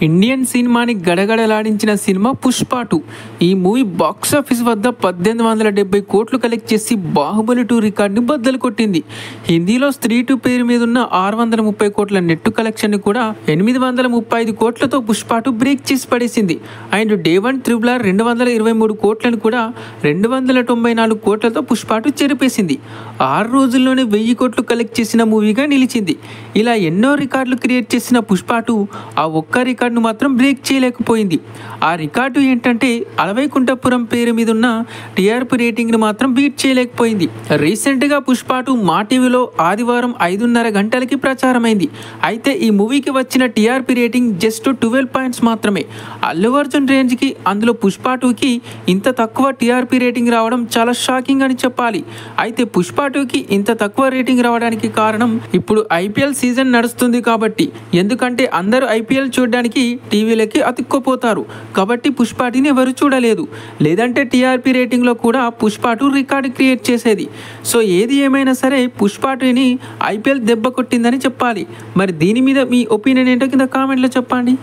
Indian సినిమాని గడగడలాడించిన cinema Pushpa 2. ఈ movie box office వద్ద 1870 కోట్లు కలెక్ట్ చేసి బాహుబలి 2 రికార్డుని బద్దలు కొట్టింది. హిందీలో స్త్రీ 2 పేరు మీద ఉన్న 630 కోట్ల నెట్ కలెక్షన్ ని కూడా 835 కోట్లతో పుష్ప 2 బ్రేక్ చేసి పడేసింది. అండ్ డే 1 RRR 223 కోట్లను కూడా 294 కోట్లతో పుష్ప 2 చెరిపేసింది. 6 రోజుల్లోనే 1000 కోట్లు కలెక్ట్ చేసిన మూవీగా నిలిచింది. ఇలా ఎన్నో రికార్డులు క్రియేట్ చేసిన పుష్ప 2 ఆ ఒక్క రికార్డును మాత్రం బ్రేక్ చేయలేకపోయింది. ఆ రికార్డు ఏంటంటే అలవైకుంఠపురం పేరు మీద ఉన్న టీఆర్పీ రేటింగ్ ని మాత్రం బీట్ చేయలేకపోయింది. రీసెంట్ గా పుష్ప 2 మా టీవీలో ఆదివారం 5:30 గంటలకి ప్రచారమైంది. అయితే ఈ మూవీకి వచ్చిన టీఆర్పీ రేటింగ్ జస్ట్ 12 పాయింట్స్ మాత్రమే. అల్లు అర్జున్ రేంజ్ కి అందులో పుష్ప 2కి ఇంత తక్కువ టీఆర్పీ రేటింగ్ రావడం చాలా షాకింగ్ అని చెప్పాలి. అయితే పుష్ప 2కి ఇంత తక్కువ రేటింగ్ రావడానికి కారణం ఇప్పుడు ఐపీఎల్ సీజన్ నడుస్తుంది కాబట్టి. ఎందుకంటే అందరూ ఐపీఎల్ చూడడానికి టీవీలకి అతుక్కుపోతారు కాబట్టి పుష్ప 2ని ఎవరు చూడలేదు. లేదంటే టీఆర్పీ రేటింగ్ లో కూడా పుష్ప 2 రికార్డు క్రియేట్ చేసేది. సో ఏది ఏమైనా సరే పుష్ప 2ని ఐపీఎల్ దెబ్బ కొట్టిందని చెప్పాలి. మరి దీని మీద మీ ఒపీనియన్ ఏంటో కింద కామెంట్లో చెప్పండి.